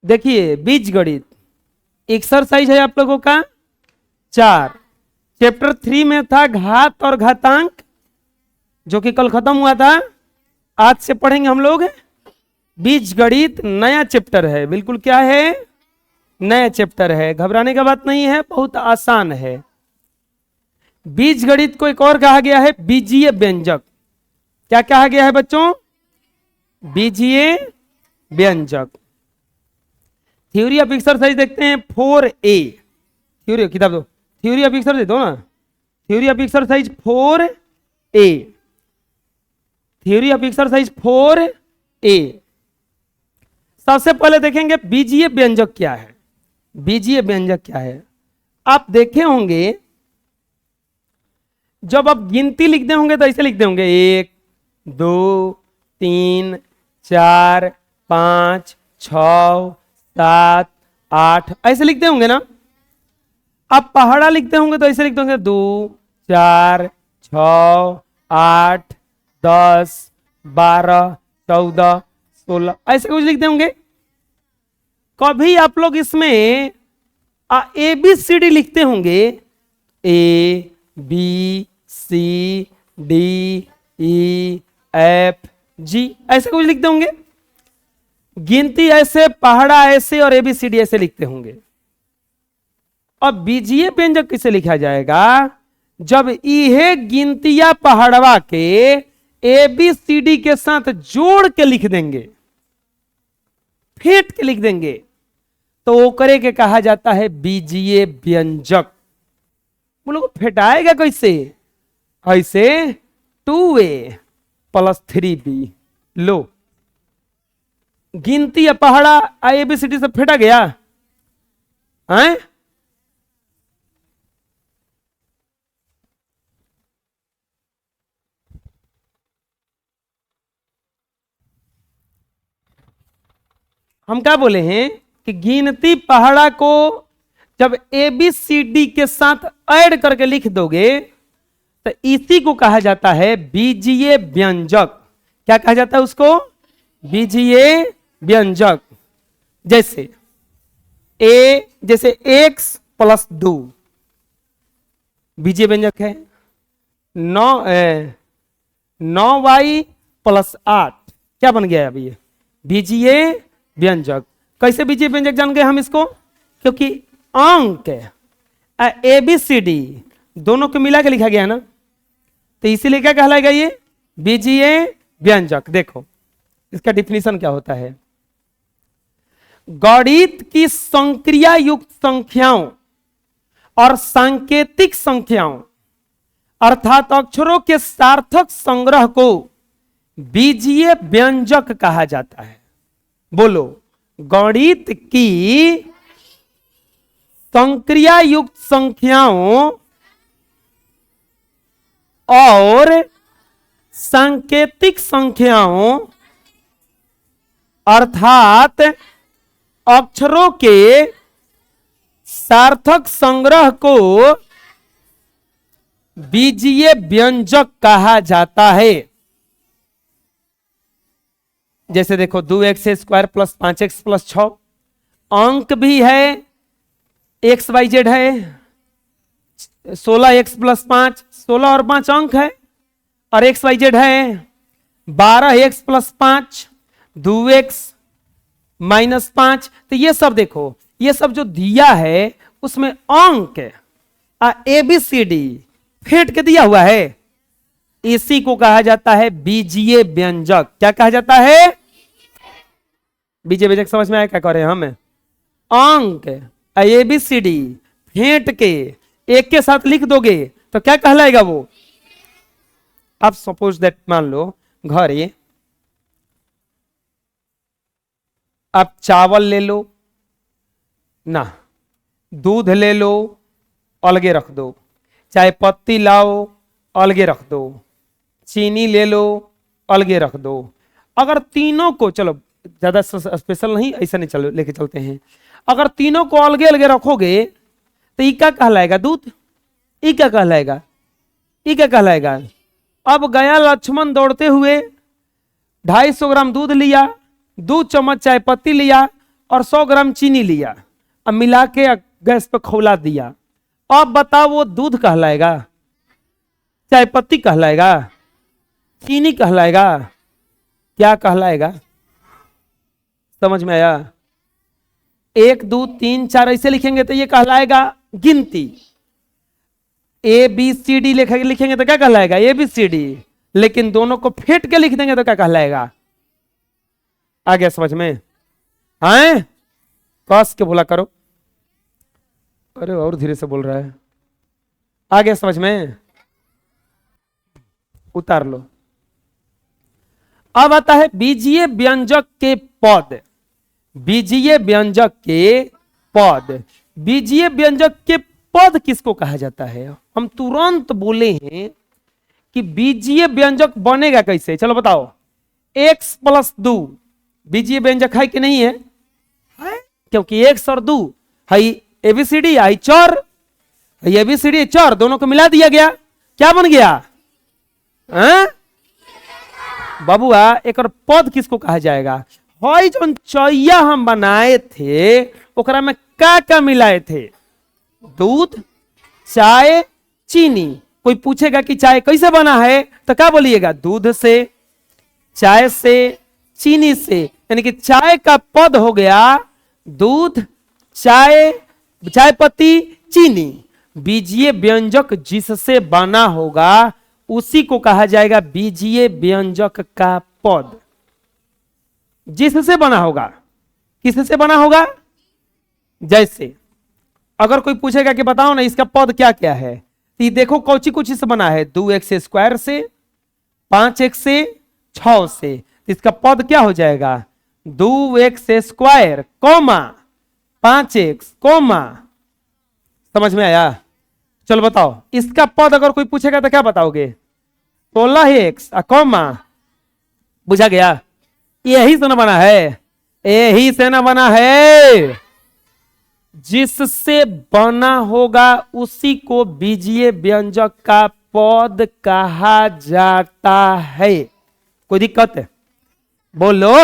देखिए बीज गणित एक्सरसाइज है आप लोगों का 4। चैप्टर 3 में था घात और घातांक, जो कि कल खत्म हुआ था। आज से पढ़ेंगे हम लोग बीज गणित, नया चैप्टर है, बिल्कुल क्या है, नया चैप्टर है। घबराने का बात नहीं है, बहुत आसान है। बीज गणित को एक और कहा गया है बीजीय व्यंजक। क्या कहा गया है बच्चों? बीजीय व्यंजक। थ्योरी ऑफ एक्सरसाइज देखते हैं 4A। थ्योरी किताब दो, थ्योरी ऑफ एक्सरसाइज दो ना, theory of exercise 4A। Theory of exercise 4A। सबसे पहले देखेंगे बीजीय व्यंजक क्या है। बीजीय व्यंजक क्या है? आप देखे होंगे जब आप गिनती लिखते होंगे तो ऐसे लिखते होंगे 1 2 3 4 5 6 7 8, ऐसे लिखते होंगे ना। आप पहाड़ा लिखते होंगे तो ऐसे लिखते होंगे 2 4 6 8 10 12 14 16, ऐसे कुछ लिखते होंगे। कभी आप लोग इसमें ABCD लिखते होंगे, ABCDEFG, ऐसे कुछ लिखते होंगे। गिनती ऐसे, पहाड़ा ऐसे और ABCD ऐसे लिखते होंगे। अब बीजीय व्यंजक किसे लिखा जाएगा? जब यह गिनतिया पहाड़वा के ABCD के साथ जोड़ के लिख देंगे, फेंट के लिख देंगे, तो वो करे के कहा जाता है बीजीय व्यंजक। बोलो फेटाएगा कैसे? ऐसे 2A + 3B। लो, गिनती या पहाड़ा ABCD से फेटा गया है? हम क्या बोले हैं कि गिनती पहाड़ा को जब ABCD के साथ ऐड करके लिख दोगे तो इसी को कहा जाता है बीजीय व्यंजक। क्या कहा जाता है उसको? बीजीय व्यंजक। जैसे जैसे x + 2 बीजीय व्यंजक है। 9y + 8 क्या बन गया अभी? ये बीजीय व्यंजक। कैसे बीजीय व्यंजक जान गए हम इसको? क्योंकि अंक ABCD दोनों को मिला के लिखा गया ना, तो इसीलिए क्या कहलाएगा ये? बीजीय व्यंजक। देखो इसका डिफिनीशन क्या होता है। गणित की संक्रिया युक्त संख्याओं और सांकेतिक संख्याओं अर्थात अक्षरों के सार्थक संग्रह को बीजीय व्यंजक कहा जाता है। बोलो, गणित की संक्रिया युक्त संख्याओं और सांकेतिक संख्याओं अर्थात अक्षरों के सार्थक संग्रह को बीजीय व्यंजक कहा जाता है। जैसे देखो 2x² + 5x + 6, अंक भी है, XYZ है, 16x + 5, 16 और 5 अंक है, और XYZ है 12x + 5, 2x -5। तो ये सब देखो, ये सब जो दिया है उसमें अंक ABCD फेंट के दिया हुआ है, इसी को कहा जाता है बीजीय व्यंजक। क्या कहा जाता है? बीजीय व्यंजक। समझ में आया क्या कह रहे हैं हम? अंक ABCD फेंट के एक के साथ लिख दोगे तो क्या कहलाएगा वो? अब सपोज दैट मान लो घर ये आप चावल ले लो ना, दूध ले लो, अलगे रख दो, चाय पत्ती लाओ, अलगे रख दो, चीनी ले लो, अलगे रख दो। अगर तीनों को, चलो ज्यादा स्पेशल नहीं, ऐसा नहीं चलो लेके चलते हैं, अगर तीनों को अलगे अलगे रखोगे तो ये क्या कहलाएगा? दूध। ये क्या कहलाएगा? ये क्या कहलाएगा? अब गया लक्ष्मण दौड़ते हुए 250 ग्राम दूध लिया, 2 चम्मच चाय पत्ती लिया, और 100 ग्राम चीनी लिया, अब मिला के गैस पे खौला दिया, अब बताओ वो दूध कहलाएगा, चाय पत्ती कहलाएगा, चीनी कहलाएगा, क्या कहलाएगा? समझ में आया? 1 2 3 4 ऐसे लिखेंगे तो ये कहलाएगा गिनती। ABCD लिखेंगे तो क्या कहलाएगा? ABCD। लेकिन दोनों को फेंट के लिख देंगे तो क्या कहलाएगा? आ गया समझ में? हैं? कस के बोला करो। अरे और धीरे से बोल रहा है। आ गया समझ में? उतार लो। अब आता है बीजीय व्यंजक के पद। बीजीय व्यंजक के पद। बीजीय व्यंजक के पद किसको कहा जाता है? हम तुरंत बोले हैं कि बीजीय व्यंजक बनेगा कैसे? चलो बताओ। x + 2 बीजीय व्यंजक है कि नहीं है? क्योंकि x और 2 है ABCD, आई चौर, ABCD चौर, दोनों को मिला दिया गया, क्या बन गया? बाबूआ एक और पद किसको कहा जाएगा? हई जो चौया हम बनाए थे ओकरा में का मिलाए थे? दूध, चाय, चीनी। कोई पूछेगा कि चाय कैसे बना है तो क्या बोलिएगा? दूध से, चाय से, चीनी से। यानी कि चाय का पद हो गया दूध, चाय, चाय पत्ती, चीनी। बीजीय व्यंजक जिससे बना होगा उसी को कहा जाएगा बीजीय व्यंजक का पद। जिससे बना होगा। किससे बना होगा? जैसे अगर कोई पूछेगा कि बताओ ना इसका पद क्या क्या है, तो देखो कौची कुछ से बना है? 2x² से, 5x से, 6 से। इसका पद क्या हो जाएगा? 2x², 5x, समझ में आया? चलो बताओ इसका पद अगर कोई पूछेगा तो क्या बताओगे? 16x, बुझा गया? यही से ना बना है, यही से ना बना है। जिससे बना होगा उसी को बीजीय व्यंजक का पद कहा जाता है। कोई दिक्कत है? बोलो।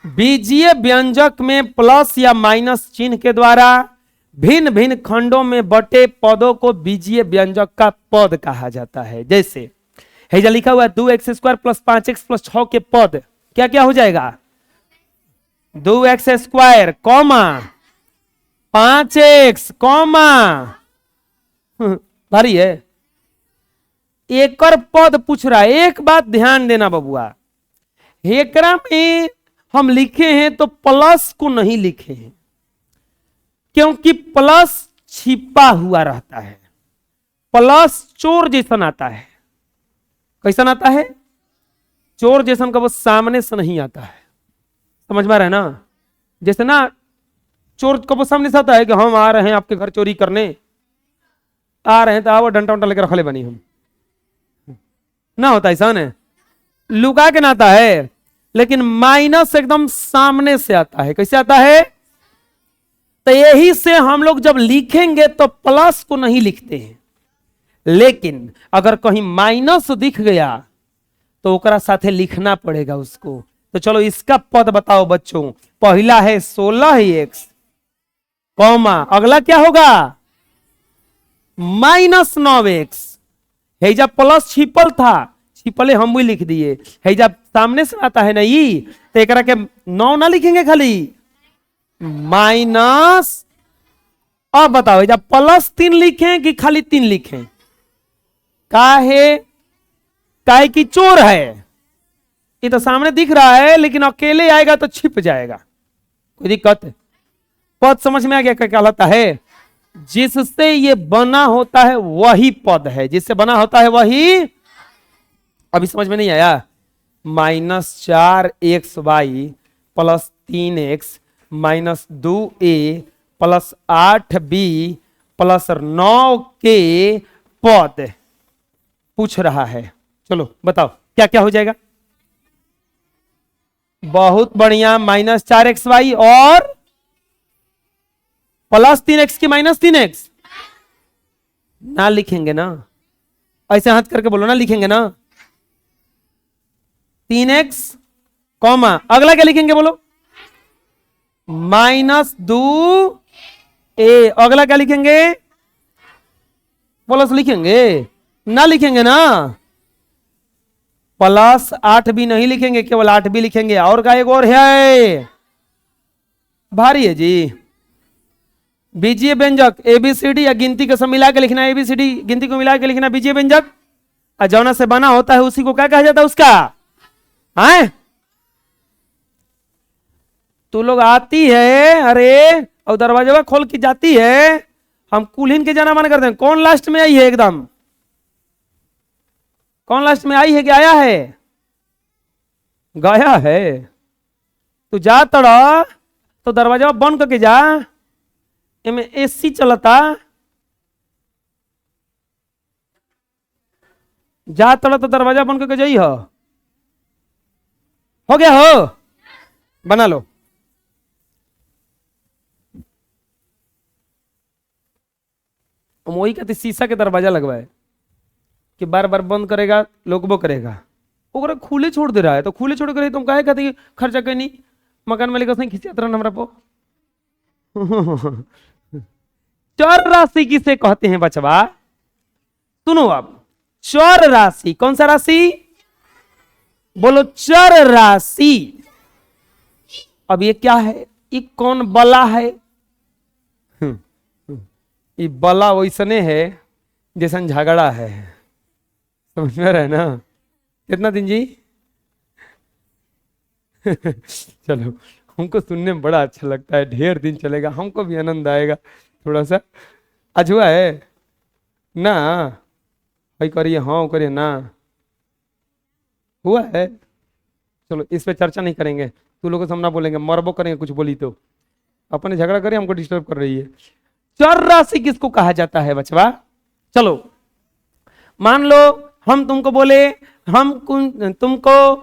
बीजीय व्यंजक में प्लस या माइनस चिन्ह के द्वारा भिन्न भिन्न खंडों में बटे पदों को बीजीय व्यंजक का पद कहा जाता है। जैसे हेजा लिखा हुआ है 2x² + 5x + 6 के पद क्या क्या हो जाएगा? 2x², 5x, भारी है। एक और पद पूछ रहा है। एक बात ध्यान देना बबुआ, एकरा में हम लिखे हैं तो प्लस को नहीं लिखे हैं, क्योंकि प्लस छिपा हुआ रहता है। प्लस चोर जैसा आता है। कैसा आता है? चोर जैसा का वो सामने से नहीं आता है। समझ में आ रहा है ना? जैसे ना चोर को वो सामने से आता है कि हम आ रहे हैं आपके घर चोरी करने, आ रहे हैं तो आओ डंटा लेकर रख ले बनी हम ना, होता ऐसा ना, लुका के ना आता है। लेकिन माइनस एकदम सामने से आता है। कैसे आता है? तो यही से हम लोग जब लिखेंगे तो प्लस को नहीं लिखते हैं, लेकिन अगर कहीं माइनस दिख गया तो ओकरा साथे लिखना पड़ेगा उसको। तो चलो इसका पद बताओ बच्चों। पहला है 16x, अगला क्या होगा? -9x। है जब प्लस छिपल था, छिपले हम भी लिख दिए, है जब सामने से आता है ना ये, तो एक के 9 ना लिखेंगे खाली माइनस। अब बताओ जब +3 लिखें कि खाली 3 लिखें? काहे कि चोर है, ये तो सामने दिख रहा है लेकिन अकेले आएगा तो छिप जाएगा। कोई दिक्कत है? पद समझ में आ गया क्या कहलाता है? जिससे ये बना होता है वही पद है। जिससे बना होता है वही। अभी समझ में नहीं आया? -4xy + 3x - 2a + 8b + 9 पद पूछ रहा है। चलो बताओ क्या क्या हो जाएगा? बहुत बढ़िया। -4xy और +3x की -3x ना लिखेंगे ना? ऐसे हाथ करके बोलो ना, लिखेंगे ना? 3x, अगला क्या लिखेंगे बोलो? -2 ए। अगला क्या लिखेंगे? प्लस लिखेंगे ना? लिखेंगे ना? प्लस 8 भी नहीं लिखेंगे, केवल 8 भी लिखेंगे। और का एक और है, भारी है जी। बीजीय व्यंजक एबीसीडी या गिनती के सब मिला के लिखना, एबीसीडी गिनती को मिला के लिखना बीजीय व्यंजक। जौना से बना होता है उसी को क्या कहा जाता है? उसका है। तू लोग आती है, अरे और दरवाजा खोल के जाती है, हम कुलीन के जाना मन करते हैं। कौन लास्ट में आई है? एकदम कौन लास्ट में आई है कि आया है? गया है। तू जा तड़ा तो दरवाजा बंद करके जा, इनमें एसी चलता। जा तड़ा तो दरवाजा बंद करके जाई हो गया हो, बना लो। वही कहते शीशा के दरवाजा लगवाए कि बार बार बंद करेगा लोगबो करेगा। ओकरा खुले छोड़ दे रहा है, तो खुले छोड़ कर तुम काहे कहते खर्चा कहीं नहीं, मकान मालिक उसने खिंचात रहा हमरा पो। चर राशि किसे कहते हैं बचवा? सुनो अब, चर राशि कौन सा राशि? बोलो चर राशि। अब ये क्या है? ये कौन बला है? ये बला वैसने है जैसा झगड़ा है, समझ में रहे ना? कितना दिन जी? चलो, हमको सुनने में बड़ा अच्छा लगता है, ढेर दिन चलेगा, हमको भी आनंद आएगा थोड़ा सा। आज हुआ है ना? भाई करिए, हाँ करिए ना, हुआ है। चलो इस पे चर्चा नहीं करेंगे, तू लोगों से हम ना बोलेंगे, मरबो करेंगे कुछ बोली तो। अपने झगड़ा करिए, हमको डिस्टर्ब कर रही है। चर राशि किसको कहा जाता है बचवा? चलो मान लो हम तुमको बोले हम तुमको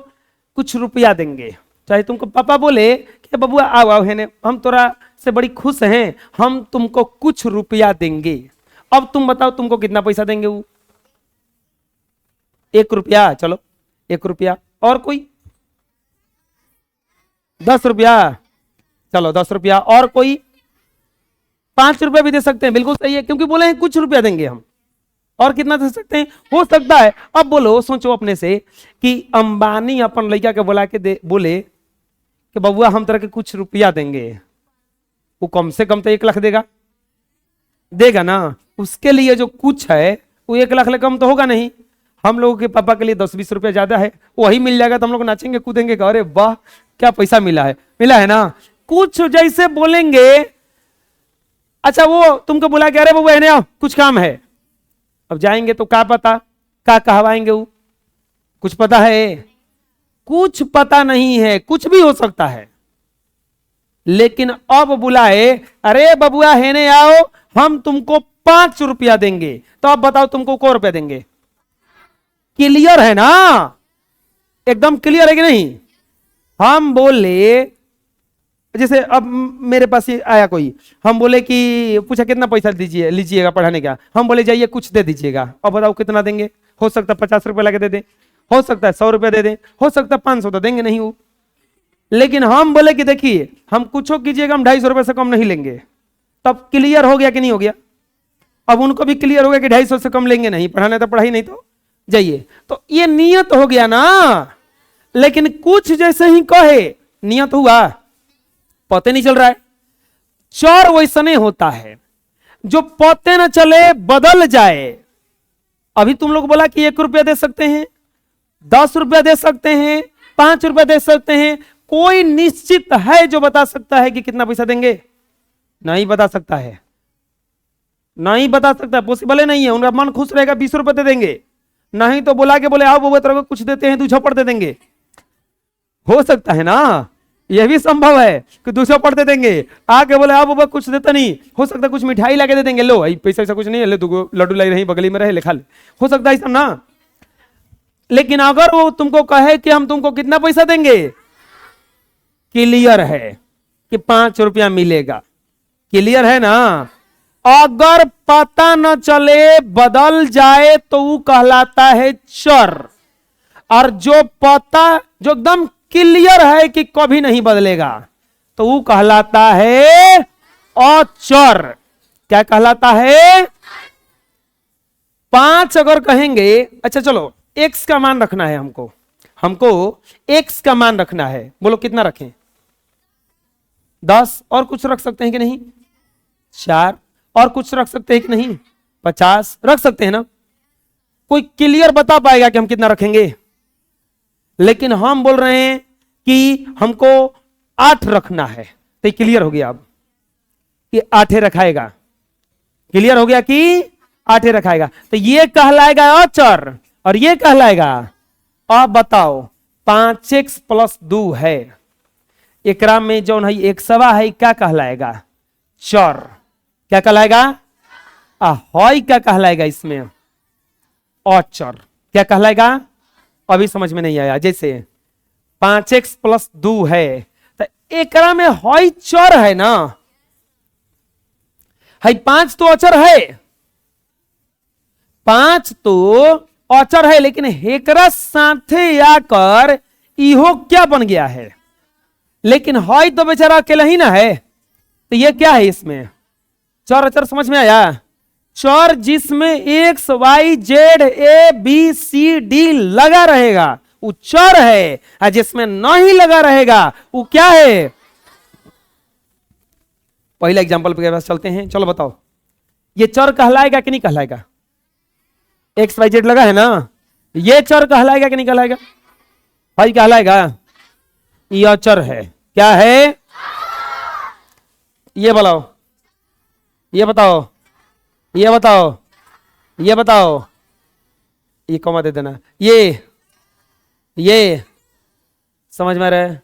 कुछ रुपया देंगे, चाहे तुमको पापा बोले कि बबुआ आओ आओ है ने, हम तोरा से बड़ी खुश हैं, हम तुमको कुछ रुपया देंगे। अब तुम बताओ तुमको कितना पैसा देंगे? वो 1 रुपया। चलो 1 रुपया। और कोई? 10 रुपया। चलो 10 रुपया। और कोई? 5 रुपया भी दे सकते हैं, बिल्कुल सही है, क्योंकि बोले हैं कुछ रुपया देंगे हम। और कितना दे सकते हैं? हो सकता है, अब बोलो, सोचो अपने से कि अंबानी अपन लड़का के बुला के बोले कि बबुआ हम तरह के कुछ रुपया देंगे, वो कम से कम तो 1 लाख देगा ना? उसके लिए जो कुछ है वो 1 लाख ले कम तो होगा नहीं। हम लोगों के पापा के लिए 10-20 रुपया ज्यादा है, वही मिल जाएगा तो हम लोग नाचेंगे कूदेंगे, अरे वाह क्या पैसा मिला है ना? कुछ जैसे बोलेंगे। अच्छा वो तुमको बुला के, अरे बबुआ है ना कुछ काम है। अब जाएंगे तो क्या पता क्या कहवाएंगे? वो कुछ पता है? कुछ पता नहीं है, कुछ भी हो सकता है। लेकिन अब बुलाए, अरे बबुआ है ने आओ, हम तुमको 5 रुपया देंगे, तो अब बताओ तुमको को रुपया देंगे? क्लियर है ना? एकदम क्लियर है कि नहीं? हम बोले, जैसे अब मेरे पास आया कोई, हम बोले कि पूछा कितना पैसा लीजिएगा पढ़ाने का, हम बोले जाइए कुछ दे दीजिएगा। अब बताओ कितना देंगे? हो सकता है 50 रुपए लगे दे दें, हो सकता है 100 रुपए दे दें, हो सकता है 500 तो देंगे नहीं वो। लेकिन हम बोले कि देखिए हम कुछ कीजिएगा, हम 250 रुपए से कम नहीं लेंगे। तब क्लियर हो गया कि नहीं हो गया? अब उनको भी क्लियर हो गया कि 250 से कम लेंगे नहीं, पढ़ाना तो पढ़ाई, नहीं तो जाइए। तो ये नियत हो गया ना। लेकिन कुछ जैसे ही कहे नियत हुआ, पते नहीं चल रहा है। चर वैसने होता है जो पते न चले बदल जाए। अभी तुम लोग बोला कि 1 रुपया दे सकते हैं, 10 रुपया दे सकते हैं, 5 रुपया दे सकते हैं। कोई निश्चित है जो बता सकता है कि कितना पैसा देंगे? नहीं बता सकता है, नहीं बता सकता, पॉसिबल नहीं है। उनका मन खुश रहेगा 20 रुपए दे देंगे, नहीं तो बुला के बोले आओ बबुआ तेरे को कुछ देते हैं, 2 झपड़ दे देंगे। हो सकता है ना? यह भी संभव है कि 200 पढ़ते देंगे, आके बोले आप बाबा कुछ देता नहीं, हो सकता है कुछ मिठाई लाके दे देंगे, लो भाई पैसा ऐसा कुछ नहीं है, ले तू लड्डू लाई रही बगली में रहे ले खा ले, हो सकता है ऐसा ना। लेकिन अगर वो तुमको कहे कि हम तुमको कितना पैसा देंगे, क्लियर है कि 5 रुपया मिलेगा, क्लियर है ना? अगर पता न चले बदल जाए तो वो कहलाता है चर। और जो पता, जो एकदम क्लियर है कि कभी नहीं बदलेगा, तो वो कहलाता है अचर। क्या कहलाता है? 5 अगर कहेंगे, अच्छा चलो x का मान रखना है हमको x का मान रखना है। बोलो कितना रखें? 10। और कुछ रख सकते हैं कि नहीं? 4। और कुछ रख सकते हैं कि नहीं? 50 रख सकते हैं ना? कोई क्लियर बता पाएगा कि हम कितना रखेंगे? लेकिन हम बोल रहे हैं कि हमको 8 रखना है, तो क्लियर हो गया अब कि 8 रखाएगा। क्लियर हो गया कि 8 रखाएगा, तो ये कहलाएगा अचर और ये कहलाएगा। अब बताओ 5x + 2 है, एकरा में जो है एक सवा है, क्या कहलाएगा? चर। क्या कहलाएगा? हॉय क्या कहलाएगा इसमें? अचर। क्या कहलाएगा? अभी समझ में नहीं आया। जैसे 5x + 2 है, तो एकरा में हॉय चर है ना, है 5 तो अचर है, 5 तो अचर है, लेकिन हेकरा साथे आकर इहो क्या बन गया है? लेकिन हॉय तो बेचारा अकेला ही ना है, तो ये क्या है इसमें? चर अचर समझ में आया? चर जिसमें x y z a b c d लगा रहेगा वो चर है, और जिसमें नहीं लगा रहेगा वो क्या है? पहला एग्जांपल पे पास चलते हैं। चलो बताओ, ये चर कहलाएगा कि नहीं कहलाएगा? x y z लगा है ना, ये चर कहलाएगा कि नहीं कहलाएगा? भाई कहलाएगा। यह चर है। क्या है? ये बताओ, ये बताओ, ये बताओ, ये बताओ, ये कॉमा दे देना। ये समझ में आ रहा है?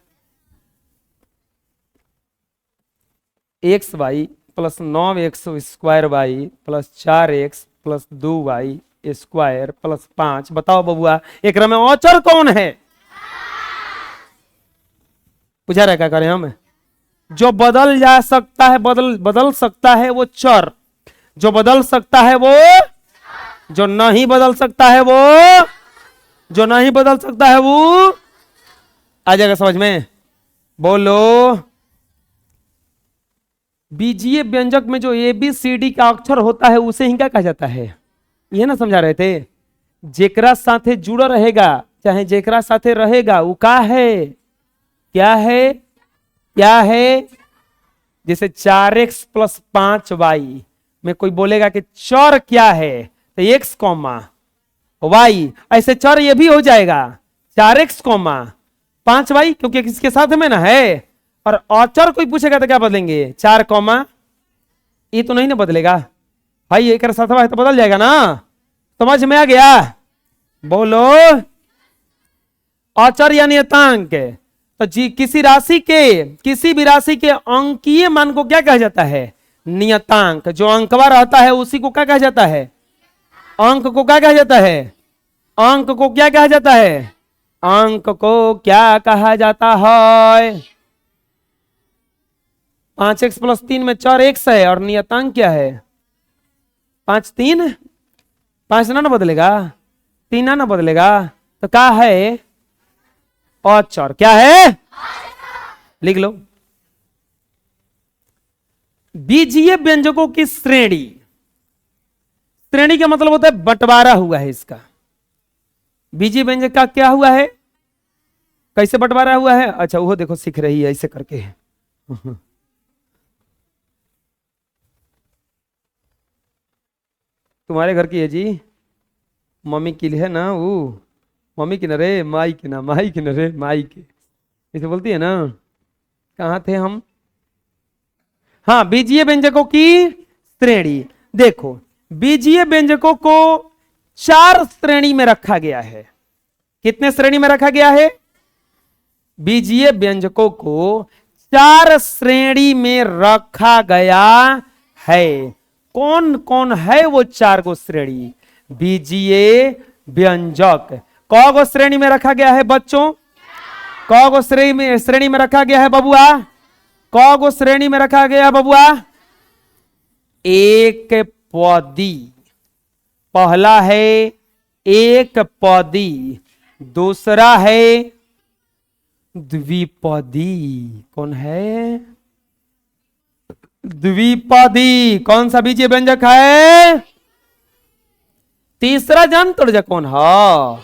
XY + 9x² + 4x + 2y² + 5। बताओ बबुआ एक में अचर कौन है? पूछा रहा क्या करें हम? जो बदल जा सकता है, बदल सकता है वो चर, जो बदल सकता है वो, जो नहीं बदल सकता है वो, जो नहीं बदल सकता है वो। आ जाएगा समझ में? बोलो। बीजीय व्यंजक में जो ABCD का अक्षर होता है उसे ही क्या कहा जाता है? ये ना समझा रहे थे? जेकरा साथे जुड़ा रहेगा, चाहे जेकरा साथे रहेगा वो का है? क्या है? क्या है? जैसे 4x + 5y में कोई बोलेगा कि चर क्या है, तो x, y, ऐसे चर ये भी हो जाएगा 4x, 5y, क्योंकि इसके साथ में ना है। और अचर कोई पूछेगा तो क्या बदलेंगे? 4, ये तो नहीं ना बदलेगा भाई, एक साथ है तो बदल जाएगा ना। समझ में आ गया? बोलो। अचर यानी अंक, तो जी किसी भी राशि के अंकीय मान को क्या कहा जाता है? नियतांक। जो अंकवा रहता है उसी को क्या कहा जाता है? अंक को क्या कहा जाता है? अंक को क्या कहा जाता है? अंक को क्या कहा जाता है? 5x + 3 में 4x है और नियतांक क्या है? 5 3, 5 ना बदलेगा, 3 ना बदलेगा, तो क्या है? अचर। क्या है? लिख लो। बीजीय व्यंजकों की श्रेणी, श्रेणी का मतलब होता है बंटवारा हुआ है इसका। बीजीय व्यंजक का क्या हुआ है? कैसे बंटवारा हुआ है? अच्छा वो देखो सीख रही है ऐसे करके। तुम्हारे घर की है जी, मम्मी की है ना, वो मम्मी की न रे, माई की ना, माई की न रे, माई की, ऐसे बोलती है ना। कहाँ थे हम? हाँ, बीजीय व्यंजकों की श्रेणी। देखो बीजीय व्यंजकों को 4 श्रेणी में रखा गया है। कितने श्रेणी में रखा गया है? बीजीय व्यंजकों को 4 श्रेणी में रखा गया है। कौन कौन है वो 4 गो श्रेणी? बीजीय व्यंजक कौ गो श्रेणी में रखा गया है बच्चों? कौ गो श्रेणी में रखा गया है बबुआ? कौ गो श्रेणी में रखा गया है बबुआ? एक पदी। पहला है एक पदी, दूसरा है द्विपदी कौन है? द्विपदी कौन सा बीजीय व्यंजक है? तीसरा जान तोड़ जा कौन है?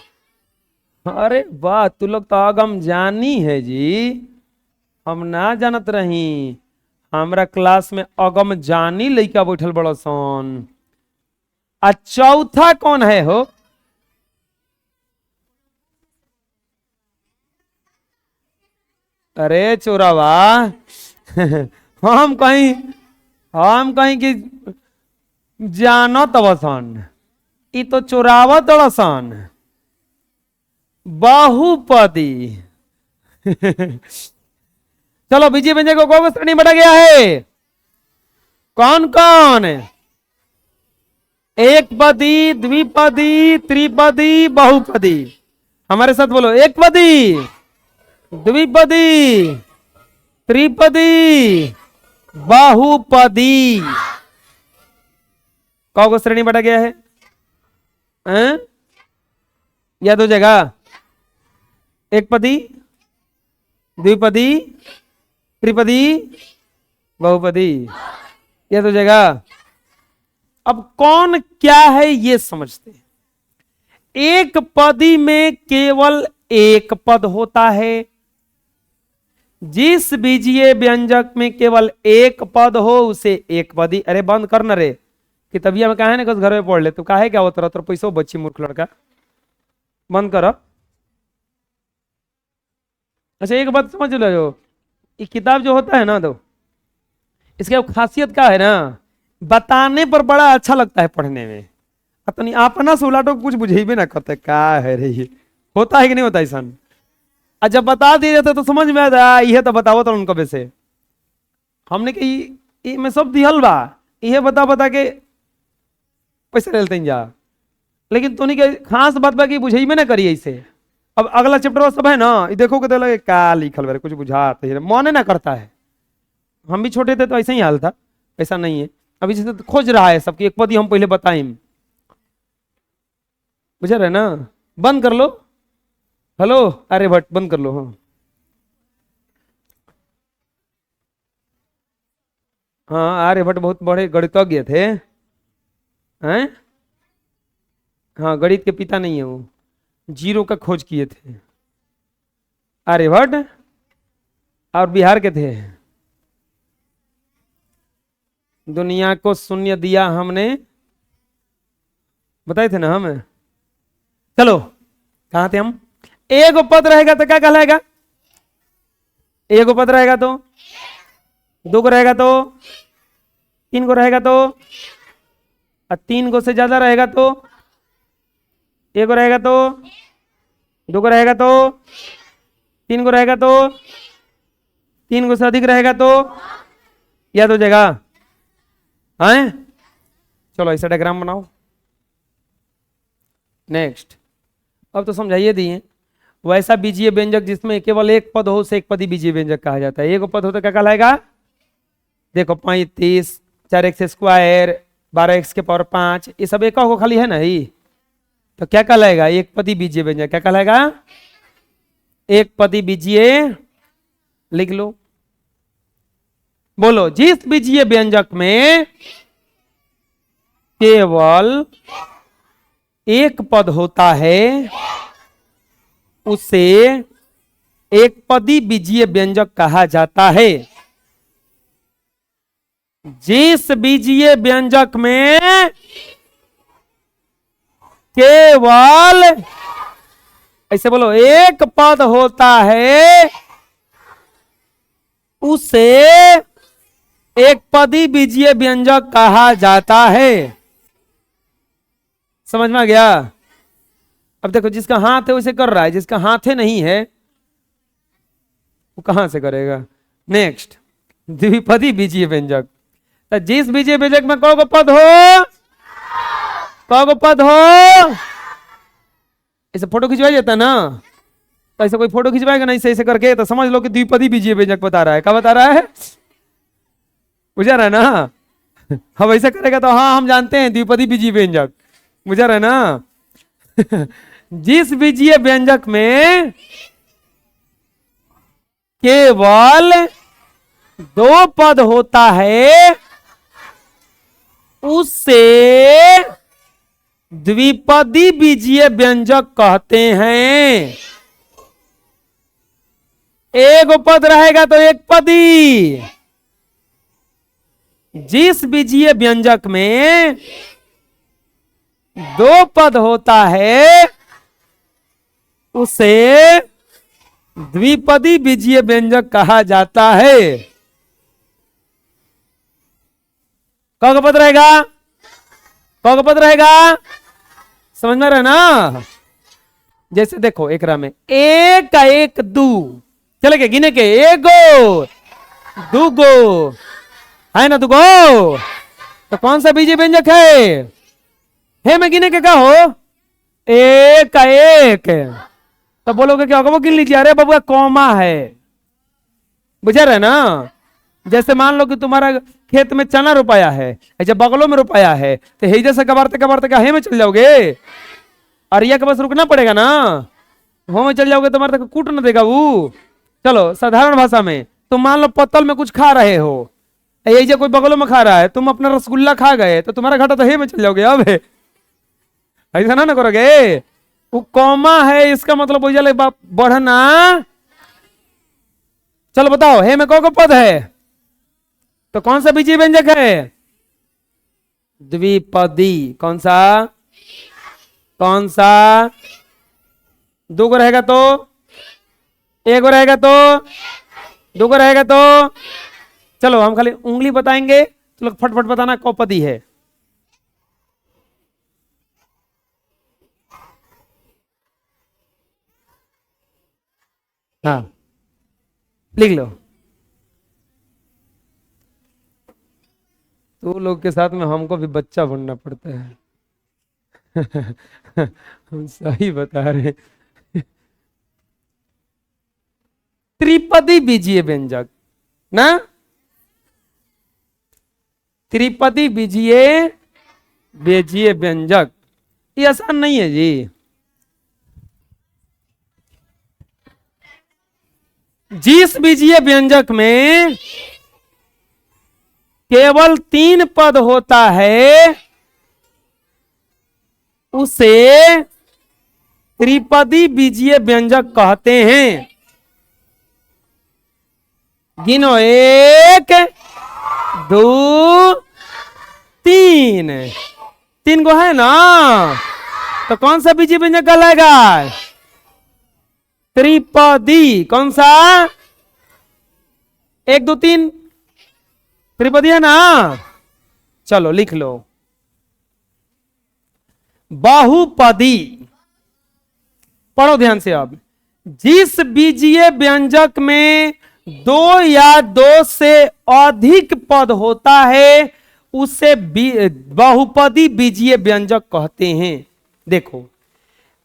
अरे वाह, तू लोग तो आगम जानी है जी, हम ना जानत रही। हमरा क्लास में अगम जानी लइका बैठल बड़ा सन। आ चौथा कौन है हो? अरे चोरावा हम कहीं कि जानो तवसन, ई तो चोरावा तड़सन। बहुपदी चलो बीजीय व्यंजक को कौन श्रेणी में बांटा गया है? कौन कौन? एक पदी, द्विपदी, त्रिपदी, बहुपदी। हमारे साथ बोलो, एक पदी, द्विपदी, त्रिपदी, बहुपदी। कौन को श्रेणी बांटा गया है? याद हो जाएगा? एक पदी, द्विपदी, त्रिपदी, बहुपदी। याद हो जाएगा? अब कौन क्या है ये समझते हैं। एक पदी में केवल एक पद होता है। जिस बीजीय व्यंजक में केवल एक पद हो उसे एक पदी। अरे बंद करना रे, किताबिया में कहा है ना, घर में पढ़ ले। तू कहा है क्या होता रहा पैसा बच्ची मूर्ख लड़का, बंद कर। अच्छा एक बात समझ लो, ये किताब जो होता है ना, तो इसकी खासियत क्या है ना, बताने पर बड़ा अच्छा लगता है पढ़ने में। अपनी अपना से उलाटो कुछ बुझेबे ना करते का है रे, ये होता है कि नहीं होता ऐसा? जब बता दिए जाते तो समझ में आता, यह तो बताओ तो उनको वैसे हमने कि मैं सब दिहल बा, यह बता बता के पैसे ले लेते जा। लेकिन तो नहीं के खास बात बा कि बुझेबे ना करिए ऐसे। अब अगला चैप्टर सब है ना, ये देखो कि लगे क्या लिखल बारे, कुछ बुझाते है, मन ना करता है। हम भी छोटे थे तो ऐसा ही हाल था, ऐसा नहीं है। अभी जैसे तो खोज रहा है सबकी एक पदी हम पहले बताएं, बुझा रहे ना? बंद कर लो। हेलो आर्यभट्ट बंद कर लो। हाँ हाँ, आर्यभट्ट बहुत बड़े गणितज्ञ थे हैं। हाँ, गणित के पिता नहीं है वो, जीरो का खोज किए थे आर्यभट्ट, और बिहार के थे। दुनिया को शून्य दिया हमने, बताए थे ना हम। चलो कहां थे हम? एक पद रहेगा तो क्या कहलाएगा? एक पद रहेगा तो, दो को रहेगा तो, तीन को रहेगा तो, और तीन को से ज्यादा रहेगा तो, एक को रहेगा तो, दो को रहेगा तो, तीन को रहेगा तो, तीन को से अधिक रहेगा तो, याद हो जाएगा? हैं? चलो ऐसा डायग्राम बनाओ। नेक्स्ट, अब तो समझाइए दिए। वैसा बीजीय व्यंजक जिसमें केवल एक पद हो उसे एक पदी बीजीय व्यंजक कहा जाता है। एक पद हो तो क्या कहलाएगा? देखो 35, 4x स्क्वायर, 12x के पावर 5, ये सब एक को खाली है ना ही, तो क्या कहलाएगा? एक पदी बीजीय व्यंजक। क्या कहलाएगा? एक पदी बीजीय। लिख लो, बोलो। जिस बीजीय व्यंजक में केवल एक पद होता है उसे एक पदी बीजीय व्यंजक कहा जाता है। जिस बीजीय व्यंजक में केवल, ऐसे बोलो, एक पद होता है उसे एक पदी बीजीय व्यंजक कहा जाता है। समझ में आ गया? अब देखो, जिसका हाथ है उसे कर रहा है, जिसका हाथ है नहीं है वो कहां से करेगा? नेक्स्ट, द्विपदी बीजीय व्यंजक। तो जिस बीजीय व्यंजक में कौ पद हो, कौ पद हो, ऐसे फोटो खिंचवाया जाता है ना, तो ऐसे कोई फोटो खिंचवाएगा नहीं ऐसे करके, तो समझ लो कि द्विपदी बीजीय व्यंजक बता रहा है। क्या बता रहा है? बुझा रहा है ना? अब ऐसे करेगा तो हाँ हम जानते हैं द्विपदी बीजीय व्यंजक। बुझा रहा है ना? जिस बीजीय व्यंजक में केवल दो पद होता है उससे द्विपदी बीजीय व्यंजक कहते हैं। एक पद रहेगा तो एक पदी। जिस बीजीय व्यंजक में दो पद होता है उसे द्विपदी बीजीय व्यंजक कहा जाता है। कौन पद रहेगा? कौन पद रहेगा? समझ में रहे ना? जैसे देखो एकरा में एक का एक दू चले के गिने के एक गो दू गो है ना, दुगो तो कौन सा बीजीय व्यंजक है में गिने के का हो? एक का एक। तो बोलोगे क्या होगा? वो गिन लीजिए। अरे बबुआ कौमा है, बुझा रहे ना? जैसे मान लो कि तुम्हारा खेत में चना रोपाया है, जब बगलों में रोपाया है तो हेजे से कबारते कबारते का हे में चल जाओगे। अरिया के बस रुकना पड़ेगा ना, हो में चल जाओगे तुम्हारे तक कूट न देगा वो। चलो साधारण भाषा में तुम मान लो पत्तल में कुछ खा रहे हो, ये कोई बगलों में खा रहा है, तुम अपना रसगुल्ला खा गए तो तुम्हारा घाटा तो हे में चल जाओगे। अब ऐसा ना करोगे। वो कौमा है, इसका मतलब हो जाए बढ़ना। चलो बताओ हे में कौन पद है तो कौन सा बीजीय व्यंजक है? द्विपदी। कौन सा? कौन सा? दो को रहेगा तो एक को रहेगा तो दो को रहेगा तो। चलो हम खाली उंगली बताएंगे तो लोग फटफट बताना कौपदी है। हाँ लिख लो। तो लोग के साथ में हमको भी बच्चा बनना पड़ता है। हम सही बता रहे। त्रिपदी बीजीय व्यंजक ना, त्रिपदी बीजीय बीजीय व्यंजक ये आसान नहीं है जी। जिस बीजीय व्यंजक में केवल तीन पद होता है उसे त्रिपदी बीजीय व्यंजक कहते हैं। गिनो एक दो तीन, तीन गो है ना, तो कौन सा बीजीय व्यंजक कहलाएगा? त्रिपदी। कौन सा? एक दो तीन त्रिपदी है ना। चलो लिख लो बहुपदी। पढ़ो ध्यान से। अब जिस बीजीय व्यंजक में दो या दो से अधिक पद होता है उसे बहुपदी बीजीय व्यंजक कहते हैं। देखो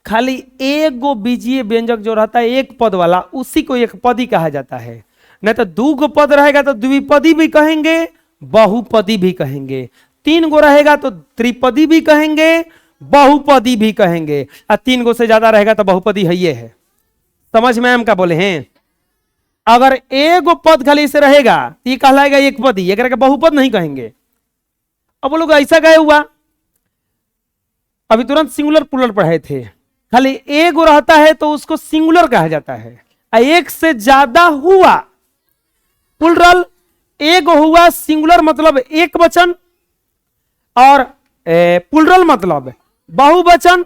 खाली एक गो बीजीय व्यंजक जो रहता है एक पद वाला उसी को एक पदी कहा जाता है। नहीं तो दो गो पद रहेगा तो द्विपदी भी कहेंगे बहुपदी भी कहेंगे। तीन गो रहेगा तो त्रिपदी भी कहेंगे बहुपदी भी कहेंगे, और तीन गो से ज्यादा रहेगा तो बहुपदी है। ये है समझ में हम क्या बोले हैं? अगर एक गो पद खाली से रहेगा तो ये कहलाएगा एक पदी, एक बहुपद नहीं कहेंगे। अब वो लोग ऐसा गए हुआ, अभी तुरंत सिंगुलर प्लूरल पढ़े थे। खाली एक गो रहता है तो उसको सिंगुलर कहा जाता है, एक से ज्यादा हुआ प्लूरल, एक हुआ सिंगुलर मतलब एक वचन, और प्लूरल मतलब बहुवचन।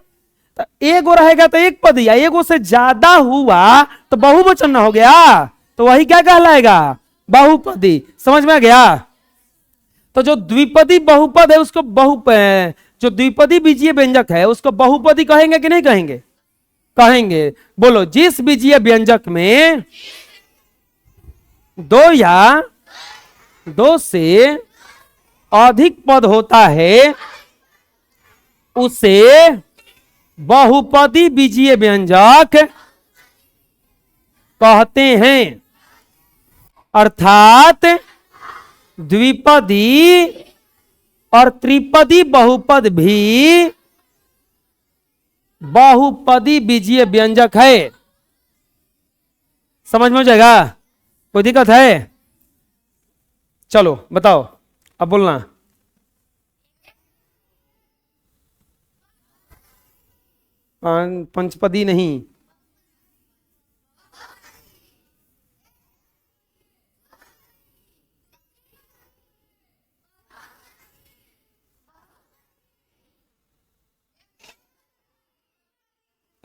तो एक रहेगा तो एक पद, या एक से ज्यादा हुआ तो बहुवचन ना हो गया, तो वही क्या कहलाएगा? बहुपदी। समझ में आ गया? तो जो द्विपदी बहुपद है उसको जो द्विपदी बीजीय व्यंजक है उसको बहुपदी कहेंगे कि नहीं कहेंगे? कहेंगे। बोलो जिस बीजीय व्यंजक में दो या दो से अधिक पद होता है उसे बहुपदी बीजीय व्यंजक कहते हैं। अर्थात द्विपदी और त्रिपदी बहुपद भी बहुपदी बीजीय व्यंजक है। समझ में हो जाएगा? कोई दिक्कत है? चलो बताओ, अब बोलना। पंचपदी नहीं।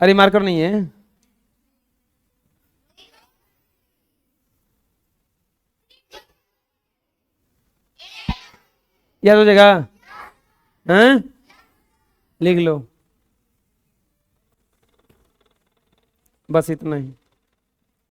अरे मार्कर नहीं है। याद हो जाएगा? हैं? लिख लो, बस इतना ही।